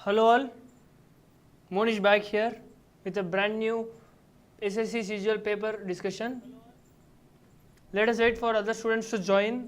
Hello all, Monish back here with a brand new SSC CGL paper discussion. Let us wait for other students to join.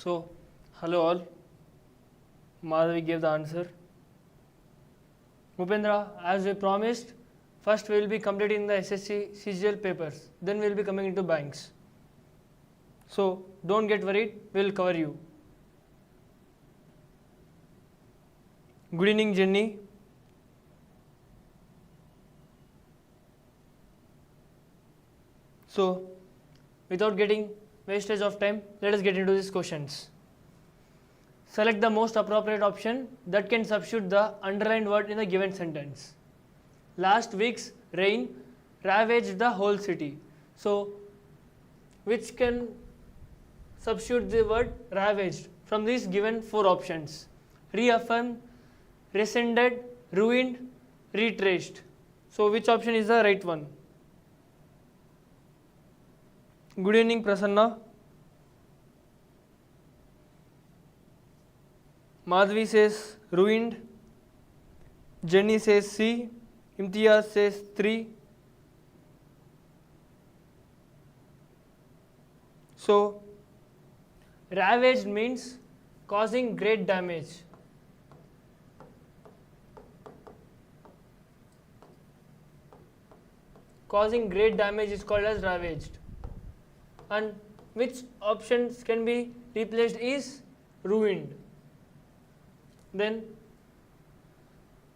So, hello all, Madhavi gave the answer. Upendra, as we promised, first we will be completing the SSC CGL papers, then we will be coming into banks. So, don't get worried, we will cover you. Good evening, Jenny. So, without getting wastage of time, let us get into these questions. Select the most appropriate option that can substitute the underlined word in the given sentence. Last week's rain ravaged the whole city. So, which can substitute the word ravaged from these given four options? Reaffirmed, rescinded, ruined, retraced. So, which option is the right one? Good evening, Prasanna. Madhvi says ruined. Jenny says C. Imtiaz says 3. So, ravaged means causing great damage. Causing great damage is called as ravaged. And which options can be replaced is ruined. Then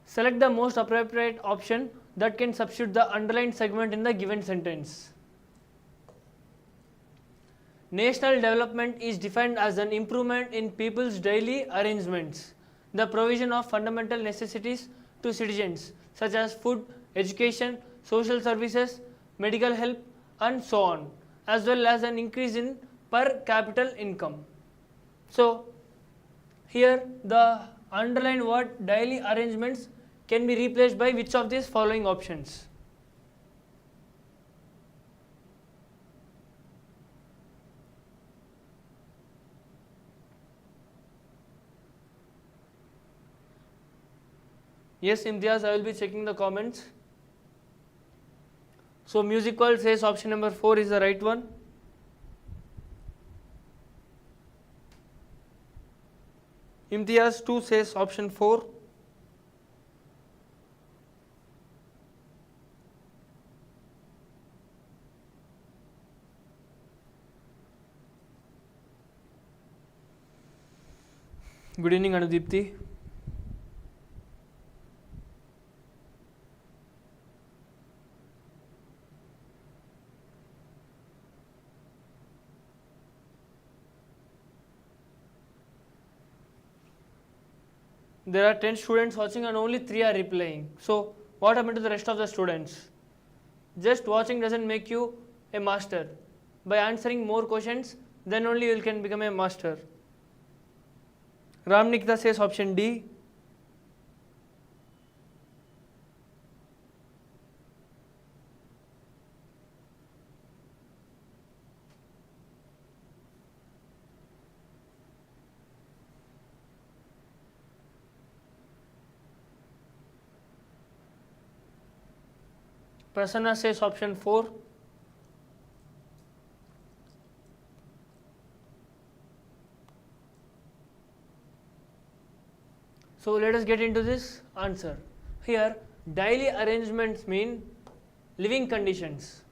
select the most appropriate option that can substitute the underlined segment in the given sentence. National development is defined as an improvement in people's daily arrangements, the provision of fundamental necessities to citizens such as food, education, social services, medical help and so on, as well as an increase in per capita income. So here the underlined word daily arrangements can be replaced by which of these following options? Yes, Imtiaz, I will be checking the comments. So Music World says option number 4 is the right one. Imtiaz 2 says option 4. Good evening, Anudipti. There are 10 students watching and only 3 are replying. So what happened to the rest of the students? Just watching doesn't make you a master. By answering more questions, then only you can become a master. Ram Nikita says option D. Prasanna says option 4. So let us get into this answer. Here daily arrangements mean living conditions.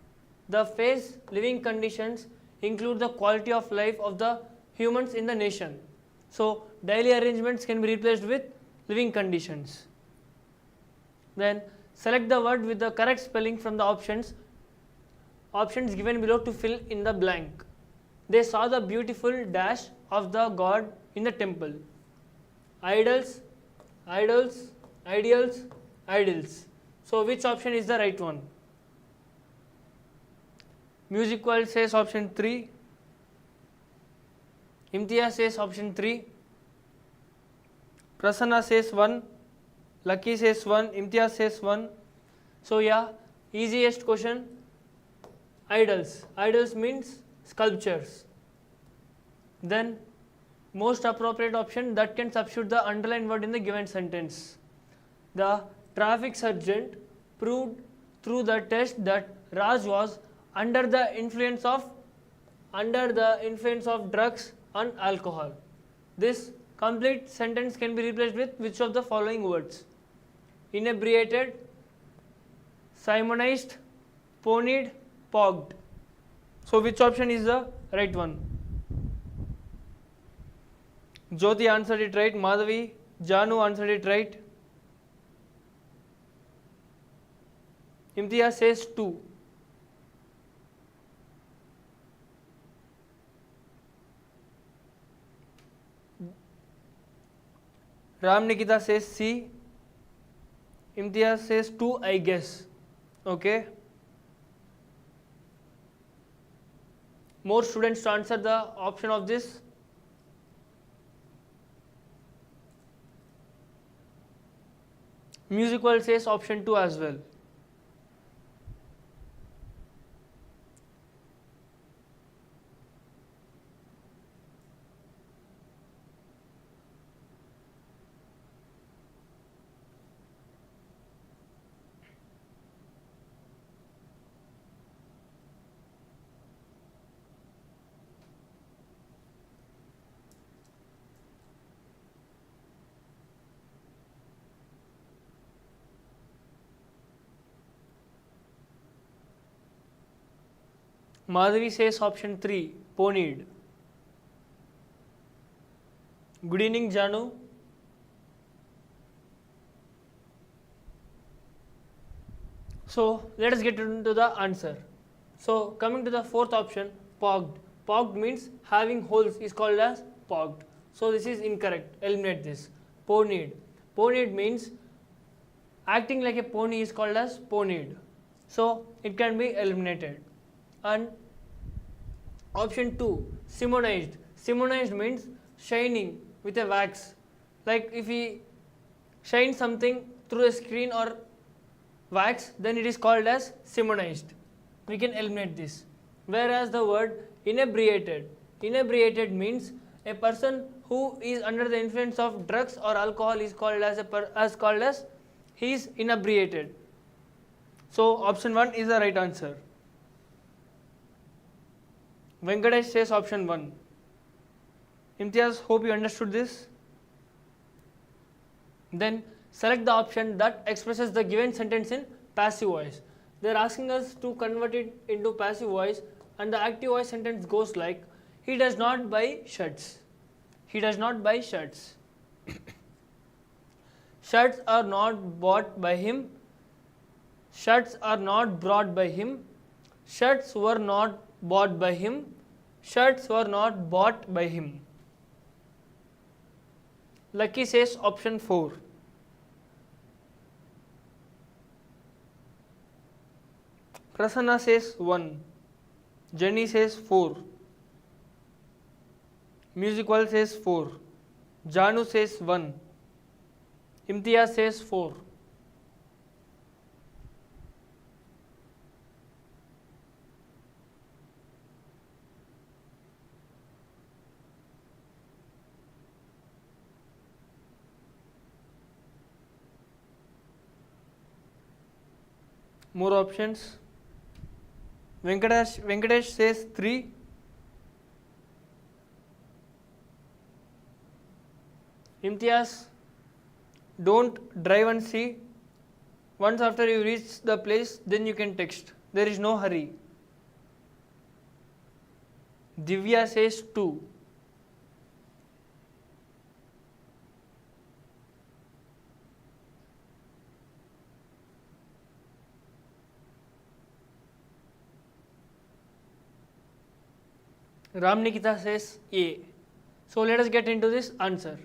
The phrase living conditions include the quality of life of the humans in the nation. So daily arrangements can be replaced with living conditions. Then select the word with the correct spelling from the options given below to fill in the blank. They saw the beautiful dash of the god in the temple. Idols, idols, ideals, idols. So which option is the right one? Music World says option 3. Imtiaz says option 3. Prasanna says 1. Lucky says 1. Imtiaz says 1. So yeah, easiest question. Idols. Idols means sculptures. Then most appropriate option that can substitute the underlined word in the given sentence. The traffic sergeant proved through the test that Raj was under the influence of drugs and alcohol. This complete sentence can be replaced with which of the following words? Inebriated, simonized, ponied, pogged. So which option is the right one? Jyoti answered it right. Madhavi, Janu answered it right. Imtiaz says 2. Ram Nikita says C. Imtiaz says 2, I guess. Okay. More students to answer the option of this. Music World says option 2 as well. Madhavi says option 3. ponied. Good evening, Janu. So let us get into the answer. So coming to the fourth option, pogged. Pogged means having holes is called as pogged. So this is incorrect. Eliminate this. Ponied. Ponied means acting like a pony is called as ponied. So it can be eliminated. And option 2, simonized. Simonized means shining with a wax. Like if we shine something through a screen or wax, then it is called as simonized. We can eliminate this. Whereas the word inebriated. Inebriated means a person who is under the influence of drugs or alcohol is called as he is inebriated. So option 1 is the right answer. Venkatesh says option 1. Imtiaz, hope you understood this. Then select the option that expresses the given sentence in passive voice. They are asking us to convert it into passive voice, and the active voice sentence goes like, he does not buy shirts. He does not buy shirts. Shirts are not bought by him. Shirts are not brought by him. Shirts were not bought by him. Shirts were not bought by him. Lucky says option 4. Prasanna says 1. Jenny says 4. Music World says 4. Janu says 1. Imtiaz says 4. More options. Venkatesh says 3. Imtiaz, don't drive and see. Once after you reach the place, then you can text. There is no hurry. Divya says 2. Ram Nikita says A. So let us get into this answer.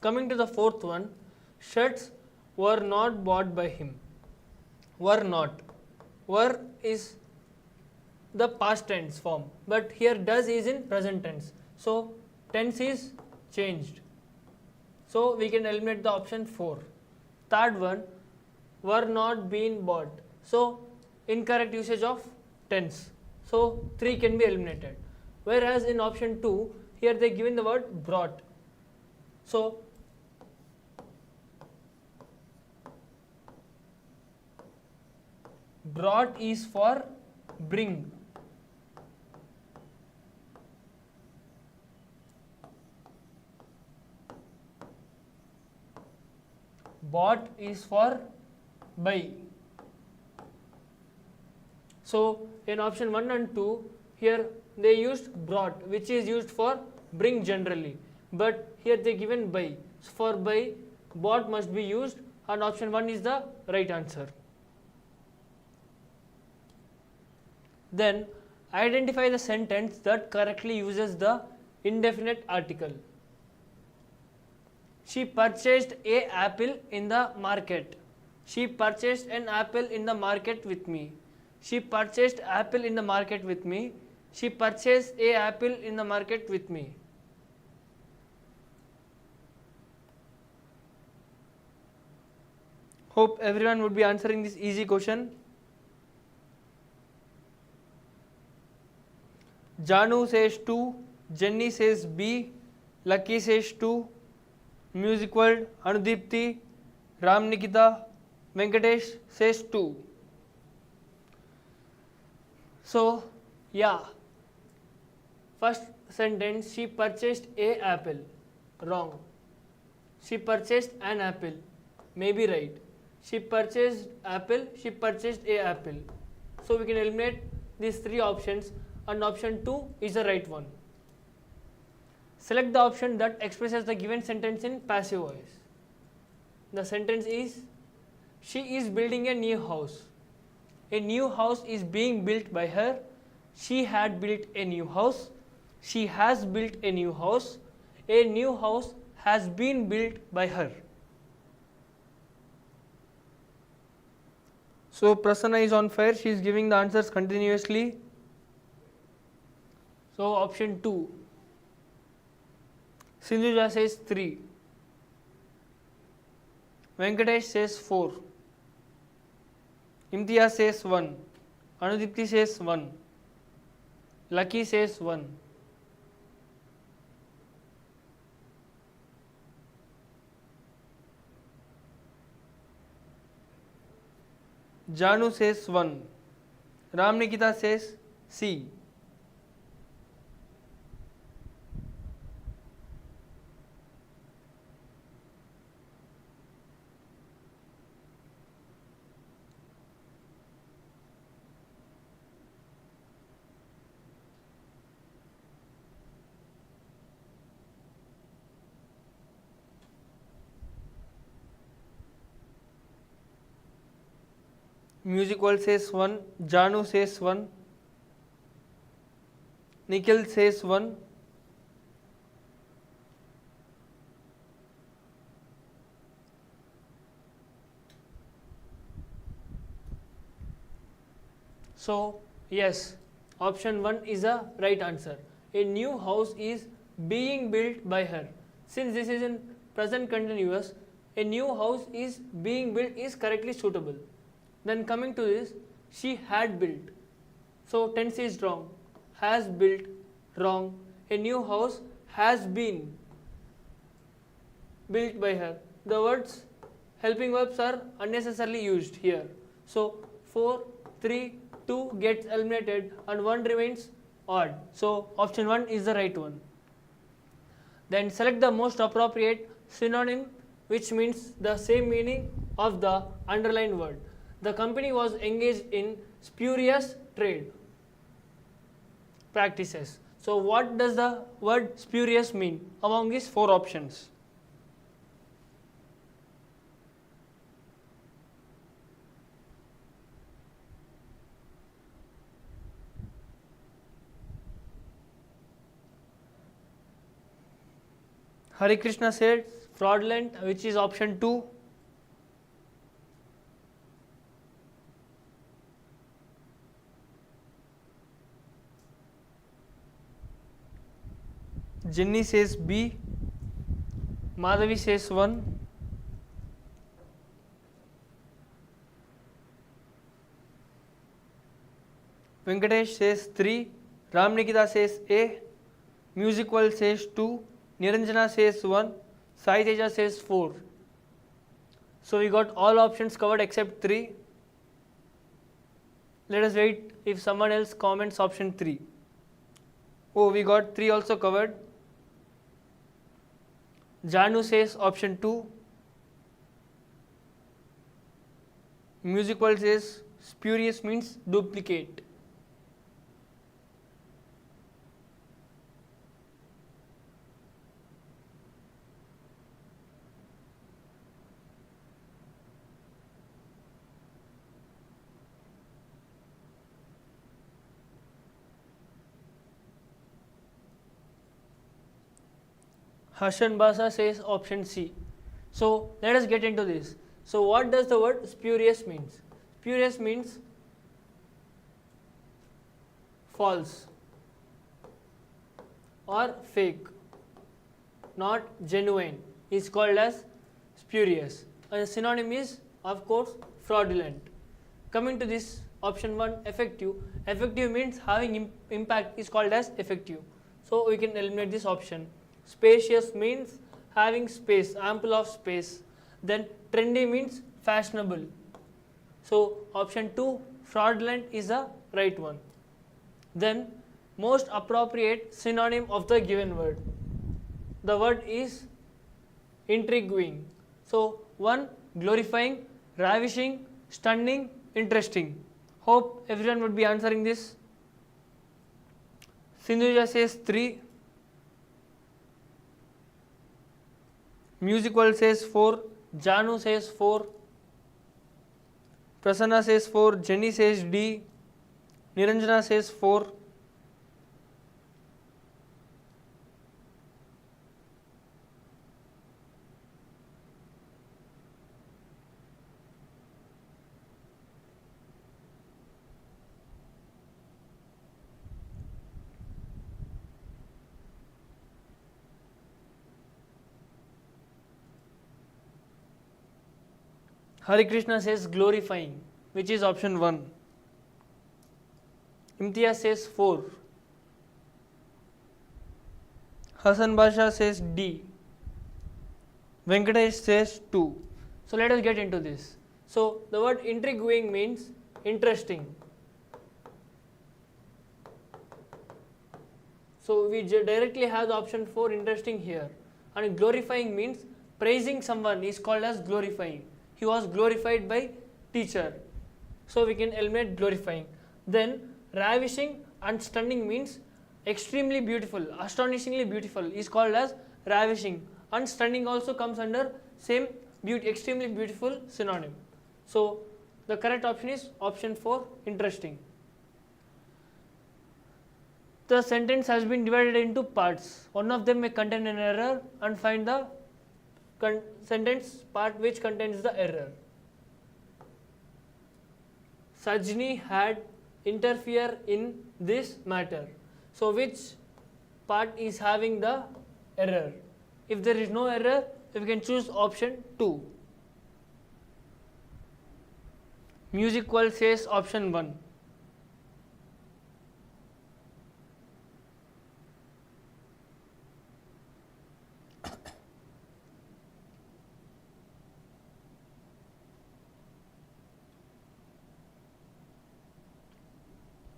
Coming to the fourth one, shirts were not bought by him. Were not. Were is the past tense form, but here does is in present tense. So tense is changed. So we can eliminate the option 4. Third one, were not being bought. So incorrect usage of tense. So 3 can be eliminated. Whereas in option 2, here they given the word brought. So brought is for bring. Bought is for buy. So in option 1 and 2, here they used brought, which is used for bring generally, but here they given buy. So for buy, bought must be used, and option 1 is the right answer. Then identify the sentence that correctly uses the indefinite article. She purchased an apple in the market. She purchased an apple in the market with me. She purchased apple in the market with me. She purchased an apple in the market with me. Hope everyone would be answering this easy question. Janu says 2, Jenny says B, Lucky says 2, Music World, Anudipti, Ram Nikita, Venkatesh says 2. So, yeah, first sentence, she purchased a apple, wrong. She purchased an apple, may be right. She purchased apple, she purchased a apple. So we can eliminate these 3 options, and option 2 is the right one. Select the option that expresses the given sentence in passive voice. The sentence is, she is building a new house. A new house is being built by her. She had built a new house. She has built a new house. A new house has been built by her. So Prasanna is on fire. She is giving the answers continuously. So option 2. Sindhuja says 3. Venkatesh says 4. Imtiaz says 1. Anudipti says 1. Lucky says 1. Janu says 1. Ram Nikita says C. Music World says 1. Janu says 1. Nikhil says 1. So, yes, option 1 is the right answer. A new house is being built by her. Since this is in present continuous, a new house is being built is correctly suitable. Then coming to this, she had built. So tense is wrong. Has built, wrong. A new house has been built by her. The words helping verbs are unnecessarily used here. So 4, 3, 2 gets eliminated and 1 remains odd. So option 1 is the right one. Then select the most appropriate synonym which means the same meaning of the underlined word. The company was engaged in spurious trade practices. So what does the word spurious mean among these 4 options? Hari Krishna said fraudulent, which is option 2. Jenny says B. Madhavi says 1. Venkatesh says 3. Ram Nikita says A. Music World says 2. Niranjana says 1. Sai Teja says 4. So we got all options covered except 3. Let us wait if someone else comments option 3. Oh, we got 3 also covered. Janu says option 2. Music World says spurious means duplicate. Harshan Basa says option C. So let us get into this. So what does the word spurious means? Spurious means false or fake, not genuine, is called as spurious. A synonym is of course fraudulent. Coming to this option 1, effective. Effective means having impact is called as effective. So we can eliminate this option. Spacious means having space, ample of space. Then trendy means fashionable. So option 2, fraudulent is the right one. Then most appropriate synonym of the given word. The word is intriguing. So 1, glorifying, ravishing, stunning, interesting. Hope everyone would be answering this. Sindhuja says 3. Music World says 4. Janu says 4. Prasanna says 4. Jenny says D. Niranjana says 4. Hari Krishna says glorifying, which is option 1. Imtiaz says 4. Hasan Basha says D. Venkatesh says 2. So let us get into this. So the word intriguing means interesting. So we directly have the option 4, interesting, here. And glorifying means praising someone is called as glorifying. He was glorified by teacher. So we can eliminate glorifying. Then ravishing and stunning means extremely beautiful, astonishingly beautiful is called as ravishing, and stunning also comes under same extremely beautiful synonym. So the correct option is option 4, interesting. The sentence has been divided into parts. One of them may contain an error, and find the sentence part which contains the error. Sajni had interfere in this matter. So which part is having the error? If there is no error, we can choose option 2. Music World says option 1.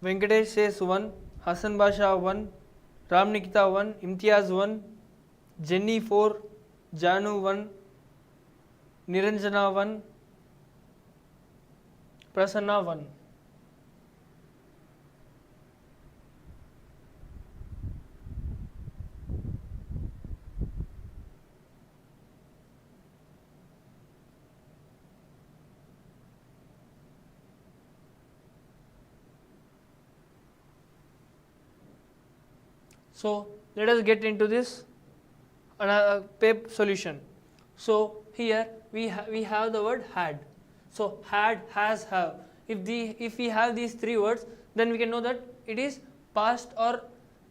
Venkatesh says 1, Hasan Basha 1, Ram Nikita 1, Imtiaz 1, Jenny 4, Janu 1, Niranjana 1, Prasanna 1. So let us get into this PEP solution. So here we have the word had. So had, has, have. If we have these 3 words, then we can know that it is past or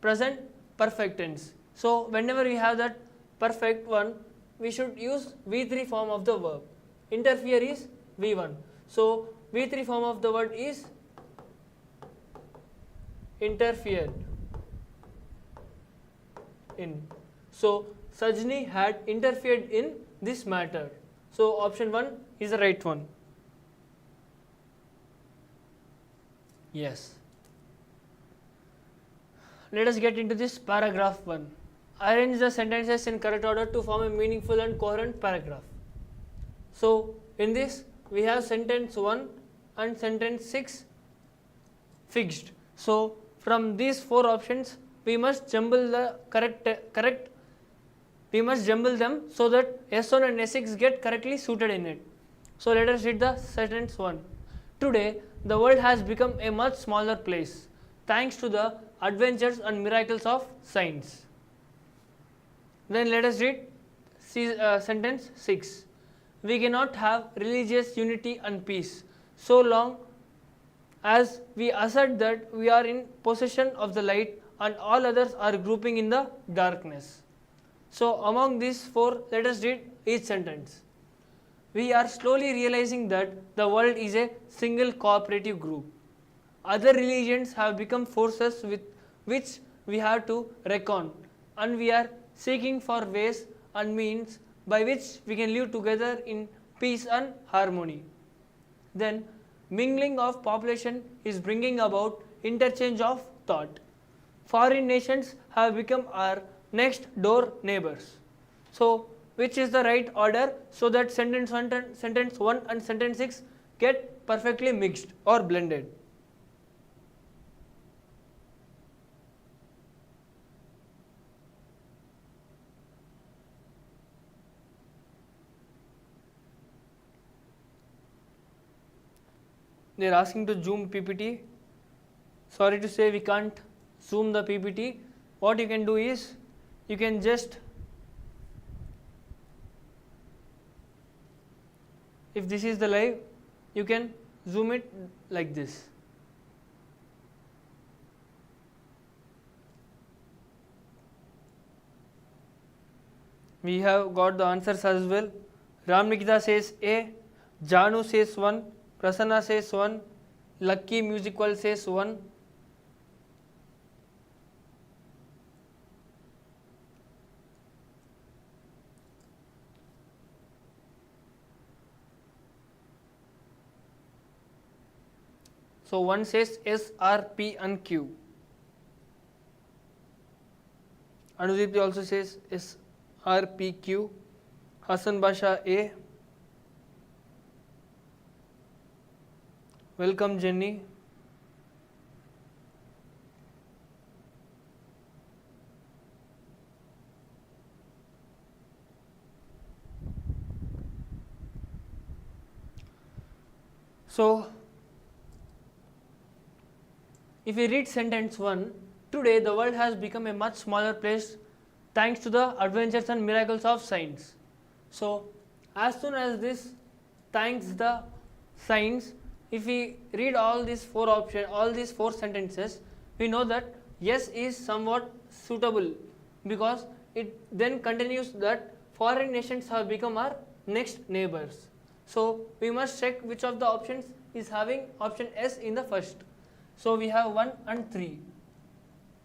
present perfect tense. So whenever we have that perfect one, we should use V3 form of the verb. Interfere is V1. So V3 form of the word is interfered in. So Sajni had interfered in this matter. So option 1 is the right one. Yes. Let us get into this paragraph 1. Arrange the sentences in correct order to form a meaningful and coherent paragraph. So in this we have sentence 1 and sentence 6 fixed. So from these 4 options we must jumble the correct. We must jumble them so that S1 and S6 get correctly suited in it. So let us read the sentence 1. Today, the world has become a much smaller place thanks to the adventures and miracles of science. Then let us read sentence 6. We cannot have religious unity and peace so long as we assert that we are in possession of the light and all others are grouping in the darkness. So among these 4, let us read each sentence. We are slowly realizing that the world is a single cooperative group. Other religions have become forces with which we have to reckon, and we are seeking for ways and means by which we can live together in peace and harmony. Then mingling of population is bringing about interchange of thought. Foreign nations have become our next door neighbors. So which is the right order so that sentence 1 and sentence 6 get perfectly mixed or blended? they are asking to zoom PPT. Sorry to say we can't zoom the PPT. What you can do is, you can just, if this is the live, you can zoom it like this. We have got the answers as well. Ram Nikita says A, Janu says 1, Prasanna says 1, Lucky Music World says 1. So one says S, R, P and Q. Anudipti also says S, R, P, Q. Hassan Basha A. Welcome Jenny. So if we read sentence 1, today the world has become a much smaller place thanks to the adventures and miracles of science. So as soon as this thanks the science, if we read all these four sentences, we know that yes is somewhat suitable, because it then continues that foreign nations have become our next neighbors. So we must check which of the options is having option S in the first. So we have 1 and 3,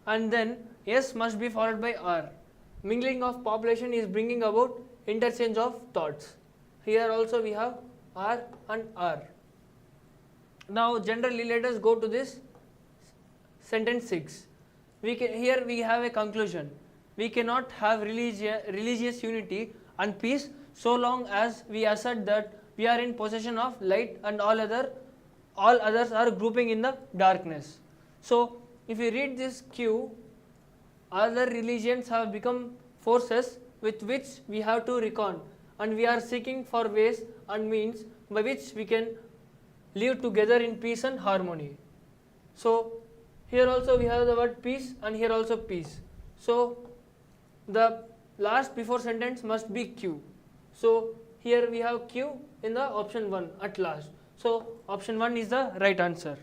and then S must be followed by R. Mingling of population is bringing about interchange of thoughts. Here also we have R and R. Now generally let us go to this sentence 6. Here we have a conclusion. We cannot have religious unity and peace so long as we assert that we are in possession of light and all others are grouping in the darkness. So if we read this Q, other religions have become forces with which we have to reckon, and we are seeking for ways and means by which we can live together in peace and harmony. So here also we have the word peace, and here also peace. So the last before sentence must be Q. So here we have Q in the option 1 at last. So option 1 is the right answer.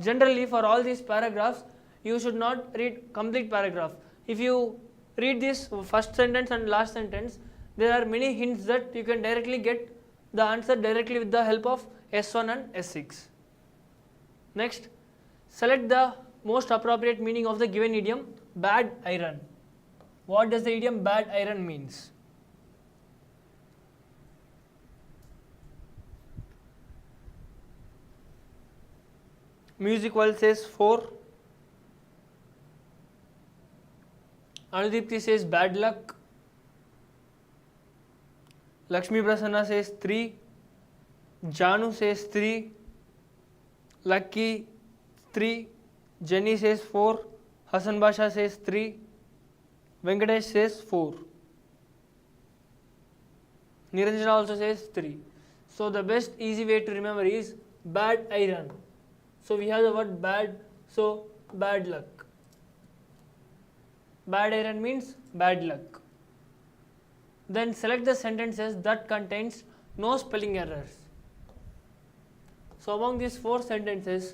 Generally for all these paragraphs, you should not read complete paragraph. If you read this first sentence and last sentence, there are many hints that you can directly get the answer directly with the help of S1 and S6. Next, select the most appropriate meaning of the given idiom bad iron. What does the idiom bad iron means? Music World says 4. Anudipti says bad luck. Lakshmi Prasanna says 3. Janu says 3. Lucky 3. Jenny says 4. Hassan Basha says 3. Venkatesh says 4. Niranjana also says 3. So the best easy way to remember is bad iron. So we have the word bad, so bad luck. Bad iron means bad luck. Then select the sentences that contains no spelling errors. So among these 4 sentences,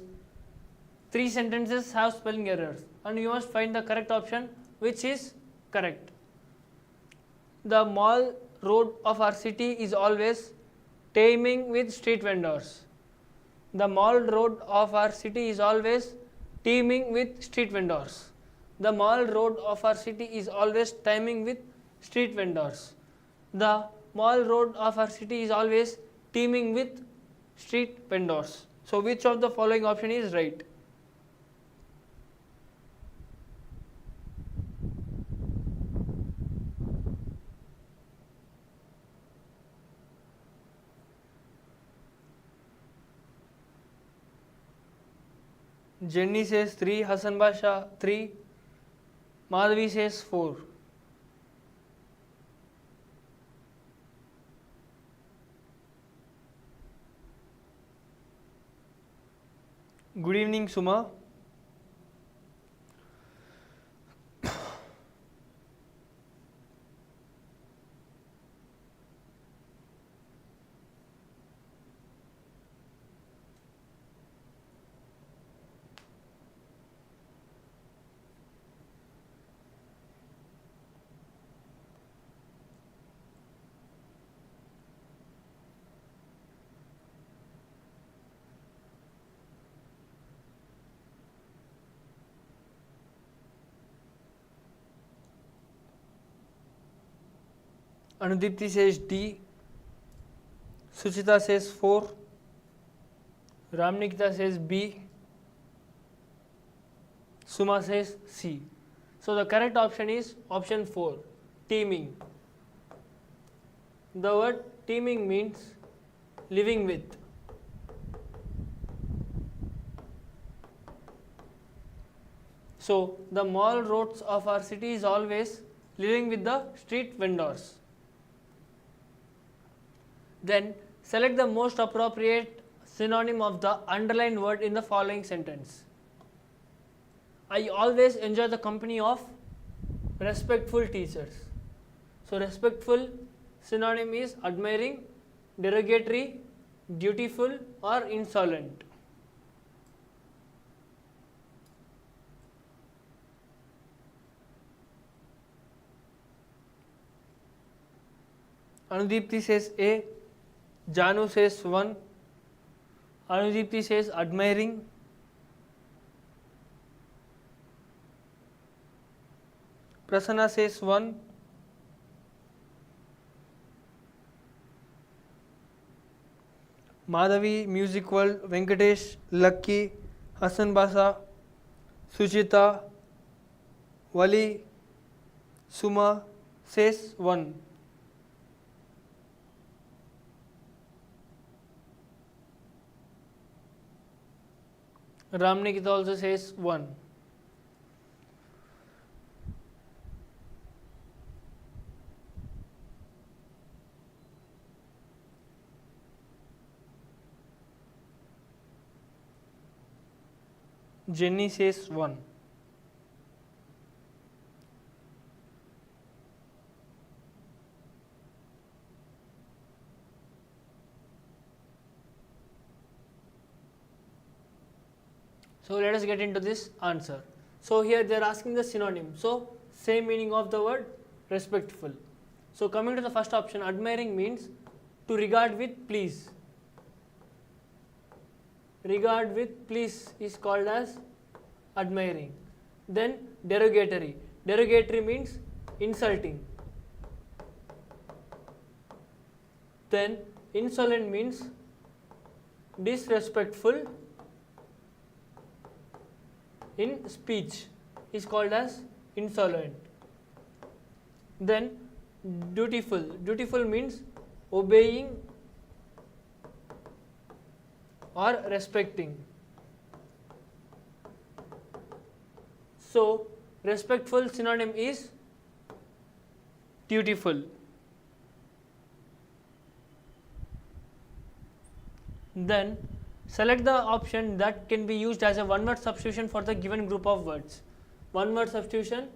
3 sentences have spelling errors, and you must find the correct option which is correct. The mall road of our city is always teeming with street vendors. The mall road of our city is always teeming with street vendors. The mall road of our city is always teeming with street vendors. The mall road of our city is always teeming with street vendors. So which of the following option is right? Jenny says 3, Hassan Basha 3, Madhavi says 4. Good evening, Suma. Anudipti says D. Suchita says 4. Ramnikita says B. Suma says C. So the correct option is option 4, teeming. The word teeming means living with. So the mall roads of our city is always living with the street vendors. Then select the most appropriate synonym of the underlined word in the following sentence. I always enjoy the company of respectful teachers. So respectful synonym is admiring, derogatory, dutiful or insolent. Anudipti says A. Janu says 1. Anudipti says admiring. Prasanna says 1. Madhavi, Music World, Venkatesh, Lucky, Hassan Basa, Suchita, Wali, Suma says 1. Ramnikita also says 1. Jenny says 1. So let us get into this answer. So here they are asking the synonym. So same meaning of the word respectful. So coming to the first option, admiring means to regard with please. Regard with please is called as admiring. Then derogatory. Derogatory means insulting. Then insolent means disrespectful in speech is called as insolent. Then dutiful. Dutiful means obeying or respecting. So respectful synonym is dutiful. Then select the option that can be used as a one-word substitution for the given group of words. One-word substitution,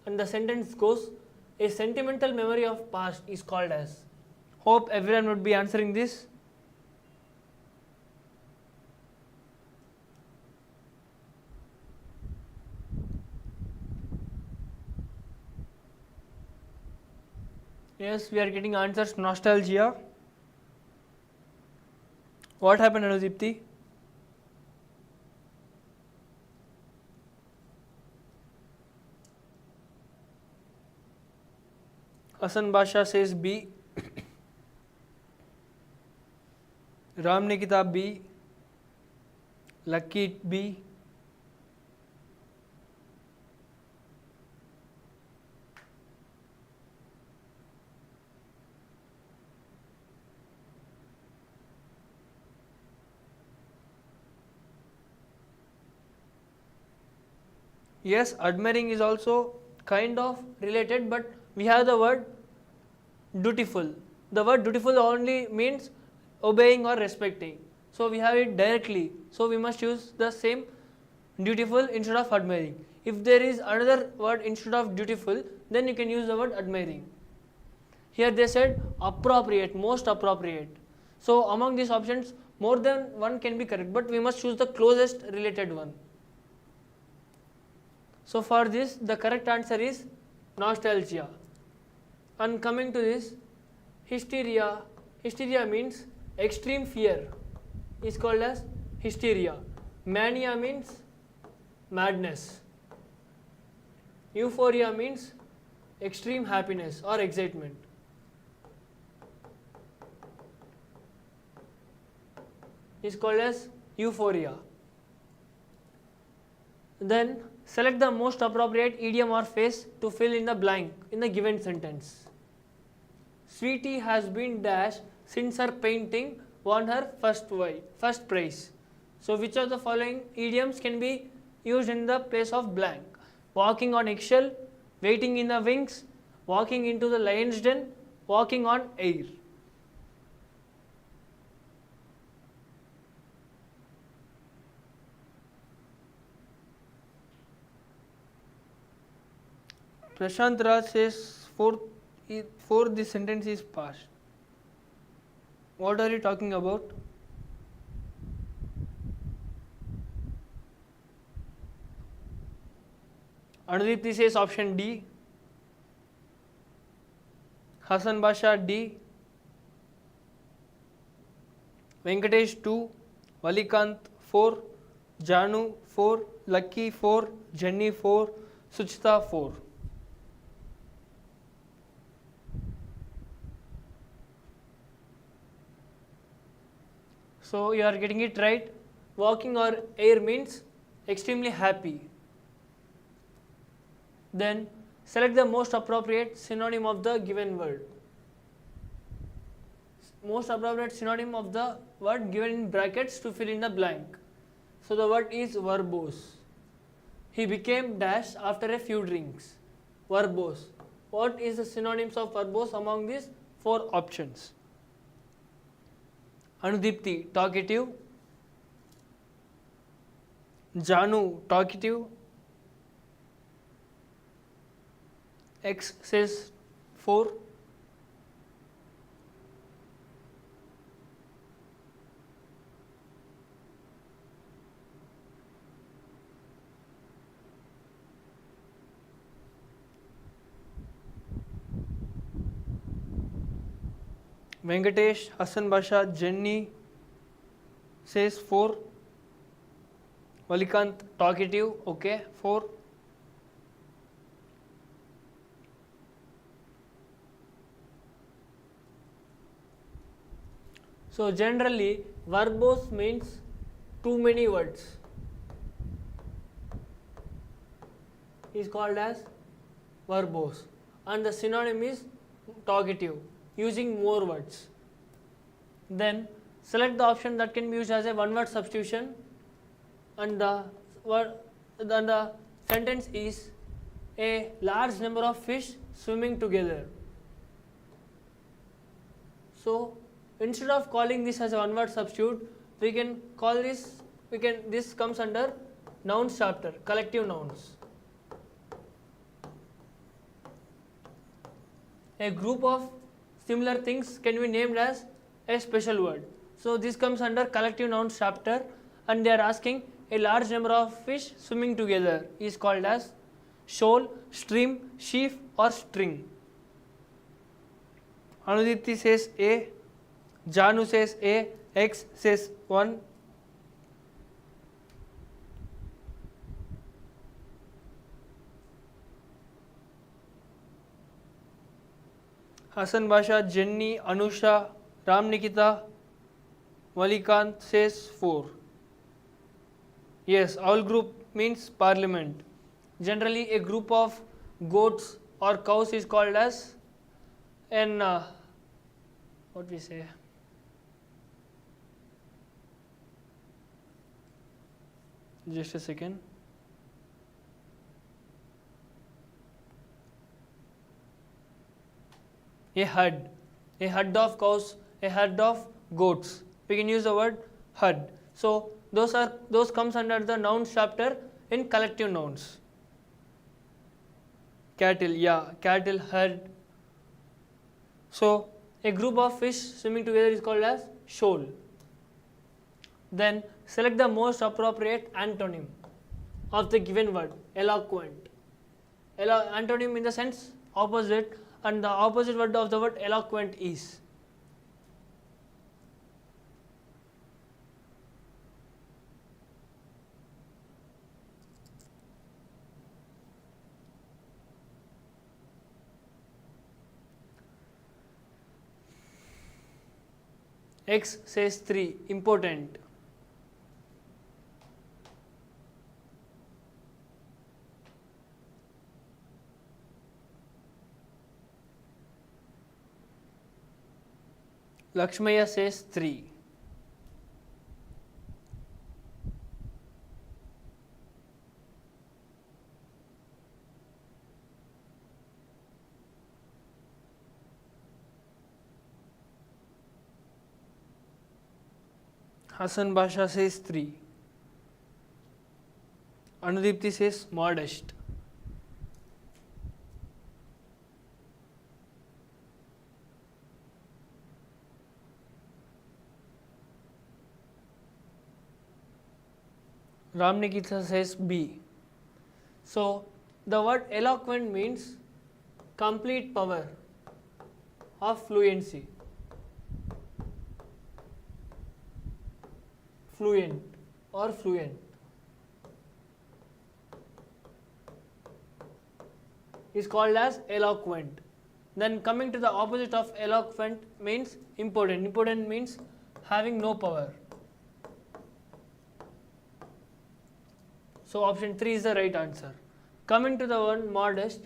and the sentence goes, a sentimental memory of past is called as. Hope everyone would be answering this. Yes, we are getting answers. Nostalgia. What happened, Anudipti? Hassan Basha says B. Ram Nikita B. Lucky B. Yes, admiring is also kind of related, but we have the word dutiful. The word dutiful only means obeying or respecting. So we have it directly. So we must use the same dutiful instead of admiring. If there is another word instead of dutiful, then you can use the word admiring. Here they said appropriate, most appropriate. So among these options, more than one can be correct, but we must choose the closest related one. So for this, the correct answer is nostalgia. And coming to this, hysteria. Hysteria means extreme fear, is called as hysteria. Mania means madness. Euphoria means extreme happiness or excitement. Is called as euphoria. Then select the most appropriate idiom or phrase to fill in the blank in the given sentence. Sweetie has been dashed since her painting won her first prize. So which of the following idioms can be used in the place of blank? Walking on eggshell, waiting in the wings, walking into the lion's den, walking on air. Prashant Raj says four this sentence is past. What are you talking about? Anudipti says option D. Hassan Basha D. Venkatesh 2. Valikant 4. Janu 4. Lucky 4. Jenny 4. Suchita 4. So you are getting it right. Walking on air means extremely happy. Then select the most appropriate synonym of the given word. Most appropriate synonym of the word given in brackets to fill in the blank. So the word is verbose. He became dash after a few drinks. Verbose. What is the synonyms of verbose among these four options? Anudipti, talkative. Janu, talkative. X says 4. Venkatesh, Hassan Basha, Jenny says 4. Valikant, talkative, okay, 4. So generally, verbose means too many words. Is called as verbose, and the synonym is talkative, using more words. Then select the option that can be used as a one-word substitution, and the sentence is a large number of fish swimming together. So instead of calling this as a one-word substitute, we can call this. This comes under nouns chapter, collective nouns. A group of similar things can be named as a special word. So this comes under collective nouns chapter, and they are asking a large number of fish swimming together is called as shoal, stream, sheaf or string. Anudipti says A, Janu says A, X says 1. Hassan Basha, Jenny, Anusha, Ram Nikita, Valikant says 4. Yes, owl group means parliament. Generally, a group of goats or cows is called as an what we say? Just a second. A herd of cows, a herd of goats. We can use the word herd. So those comes under the nouns chapter in collective nouns. Cattle, yeah, cattle, herd. So a group of fish swimming together is called as shoal. Then select the most appropriate antonym of the given word. Eloquent. Antonym in the sense opposite, and the opposite word of the word eloquent is X says 3, important. Lakshmaya says 3. Hassan Basha says 3. Anudipti says modest. Ram Nikita says B. So the word eloquent means complete power of fluency. Fluent or fluent. Is called as eloquent. Then coming to the opposite of eloquent means impotent. Impotent means having no power. So option 3 is the right answer. Coming to the one modest.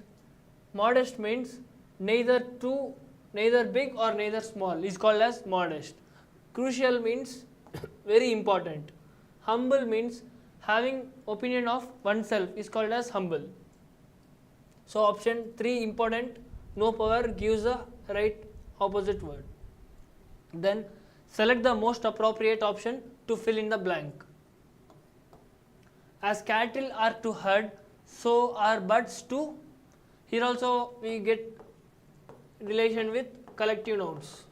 Modest means neither big or neither small is called as modest. Crucial means very important. Humble means having opinion of oneself is called as humble. So option 3 important, no power, gives the right opposite word. Then select the most appropriate option to fill in the blank. As cattle are to herd, so are birds too. Here also we get relation with collective nouns.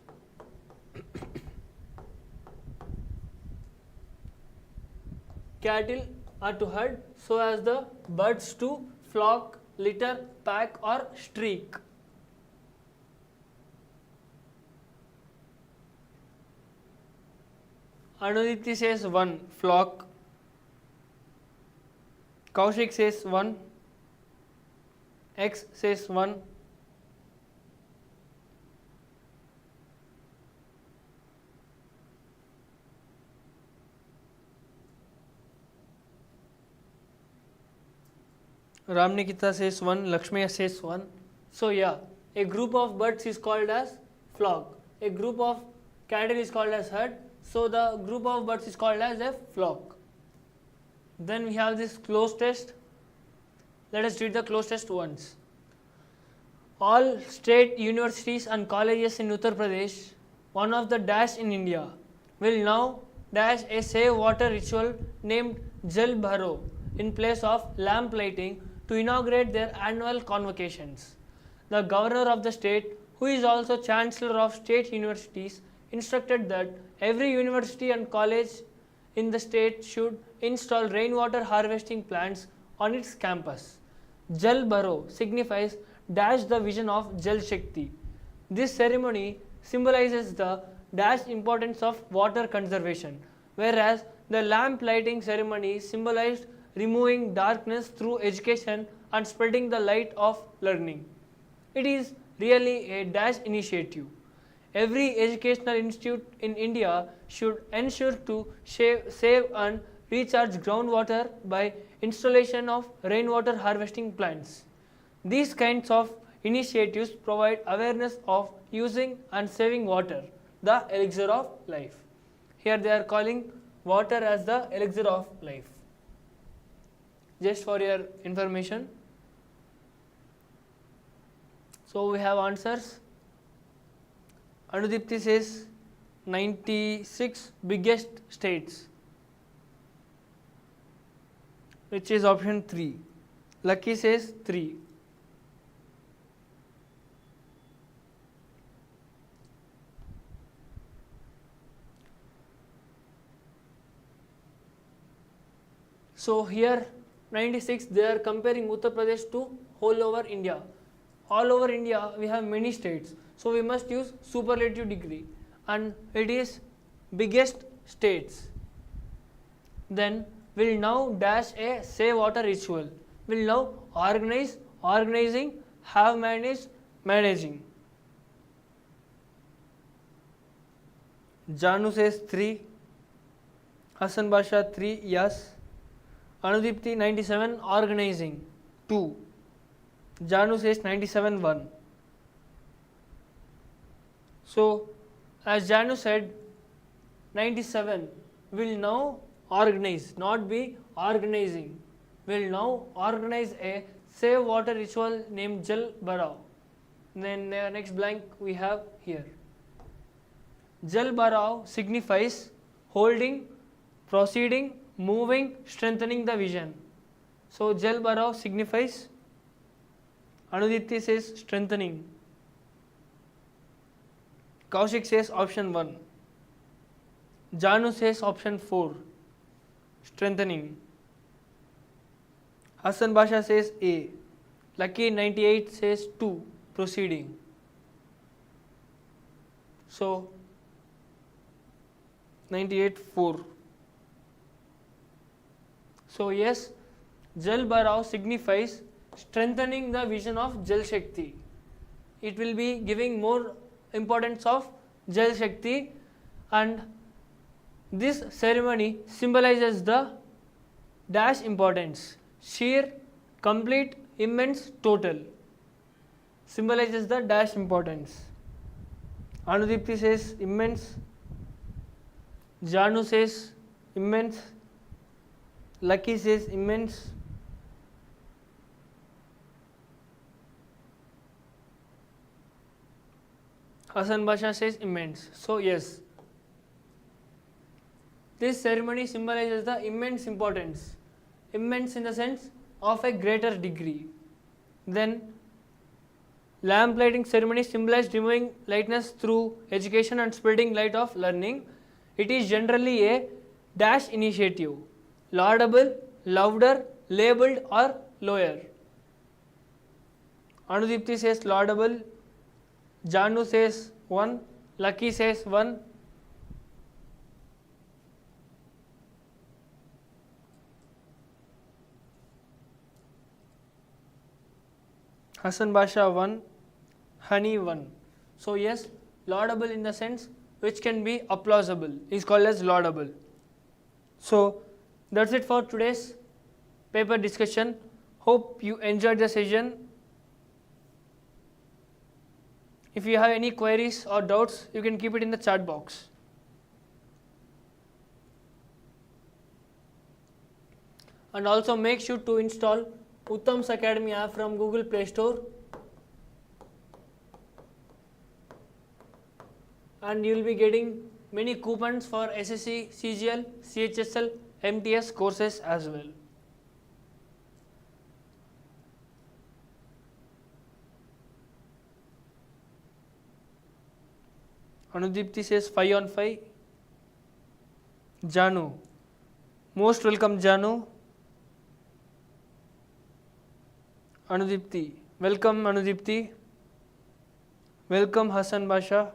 Cattle are to herd, so as the birds to flock, litter, pack or streak. Anuditi says 1, flock. Kaushik says 1. X says 1. Ram Nikita says 1. Lakshmaya says 1. So yeah, a group of birds is called as flock. A group of cattle is called as herd. So the group of birds is called as a flock. Then we have this cloze test. Let us read the cloze test once. All state universities and colleges in Uttar Pradesh, one of the dash in India, will now dash a save water ritual named Jal Bharo in place of lamp lighting to inaugurate their annual convocations. The governor of the state, who is also chancellor of state universities, instructed that every university and college in the state should install rainwater harvesting plants on its campus. Jal Bharo signifies dash the vision of Jal Shakti. This ceremony symbolizes the dash importance of water conservation, whereas the lamp lighting ceremony symbolized removing darkness through education and spreading the light of learning. It is really a dash initiative. Every educational institute in India should ensure to save and recharge groundwater by installation of rainwater harvesting plants. These kinds of initiatives provide awareness of using and saving water, the elixir of life. Here they are calling water as the elixir of life. Just for your information. So we have answers. Anudipti says 96 biggest states, which is option 3. Lucky says 3. So here 96, they are comparing Uttar Pradesh to whole over India. All over India we have many states, so we must use superlative degree, and it is biggest states. Then we'll now dash a say water ritual. We'll now organize, organizing, have managed, managing. Janu says 3, Hassan Basha 3, yes. Anudipti 97, organizing 2. Janu says 97, 1. So as Janu said, 97 will now organize, not be organizing. Will now organize a save water ritual named Jal Barao. Then next blank we have here. Jal Barao signifies holding, proceeding, moving, strengthening the vision. So Jal Barao signifies, Anuditya says strengthening. Kaushik says option 1. Janu says option 4, strengthening. Hassan Basha says A. Lucky 98 says 2, proceeding. So 98, 4. So yes, Jal Barao signifies strengthening the vision of Jal Shakti. It will be giving more importance of Jal Shakti, and this ceremony symbolizes the dash importance, sheer, complete, immense, total. Symbolizes the dash importance. Anudipti says immense, Janu says immense, Lucky says immense, Hassan Basha says immense. So yes, this ceremony symbolizes the immense importance. Immense in the sense of a greater degree. Then lamp lighting ceremony symbolizes removing lightness through education and spreading light of learning. It is generally a dash initiative, laudable, louder, labeled or lower. Anudipti says laudable, Janu says 1, Lucky says 1. Hassan Basha 1, Honey 1. So yes, laudable in the sense which can be applaudable is called as laudable. So that's it for today's paper discussion. Hope you enjoyed the session. If you have any queries or doubts, you can keep it in the chat box. And also make sure to install Uttam's Academy app from Google Play Store, and you will be getting many coupons for SSC, CGL, CHSL, MTS courses as well. Anudipti says 5 on 5. Janu, most welcome Janu. Anudipti, welcome Anudipti. Welcome Hassan Basha.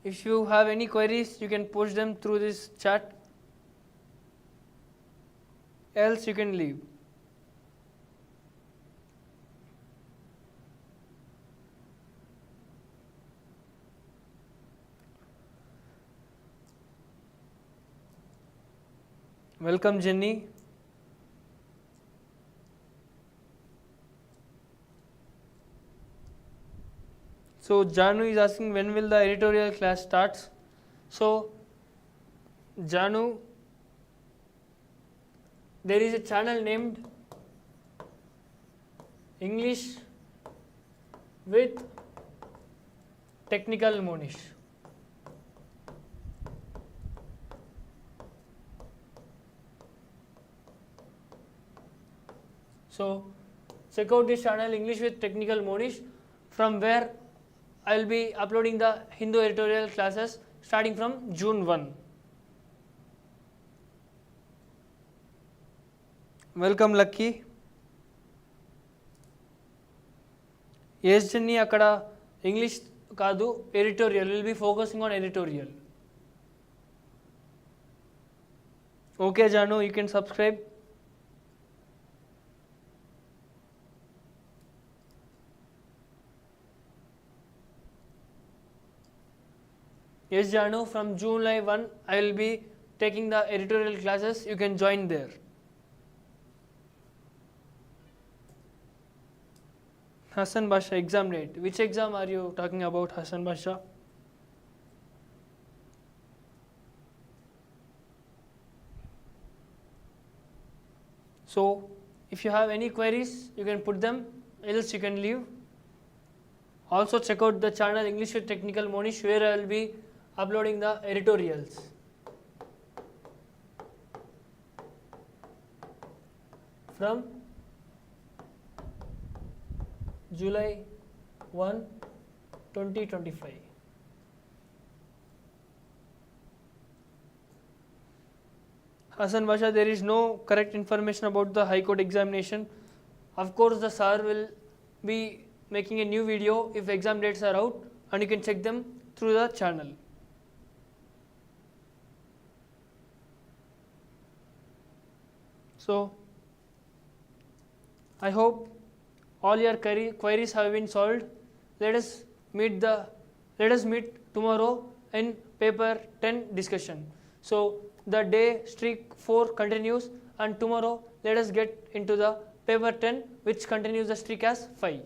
If you have any queries, you can post them through this chat. Else you can leave. Welcome Jenny. So Janu is asking when will the editorial class starts. So Janu, there is a channel named English with Technical Monish. So check out this channel English with Technical Monish, from where I will be uploading the Hindu editorial classes starting from June 1. Welcome Lucky. Yes Jenny, akkada English kaadu, editorial. We will be focusing on editorial. Okay Janu, you can subscribe. Yes Janu, from July 1 I will be taking the editorial classes. You can join there. Hassan Basha exam date. Which exam are you talking about, Hassan Basha? So if you have any queries, you can put them, else you can leave. Also check out the channel English with Technical Monish, where I will be uploading the editorials. From July 1, 2025. Hassan Basha, there is no correct information about the High Court examination. Of course, the sir will be making a new video if exam dates are out, and you can check them through the channel. So, I hope all your queries have been solved. Let us meet tomorrow in paper 10 discussion. So the day streak 4 continues, and tomorrow let us get into the paper 10, which continues the streak as 5.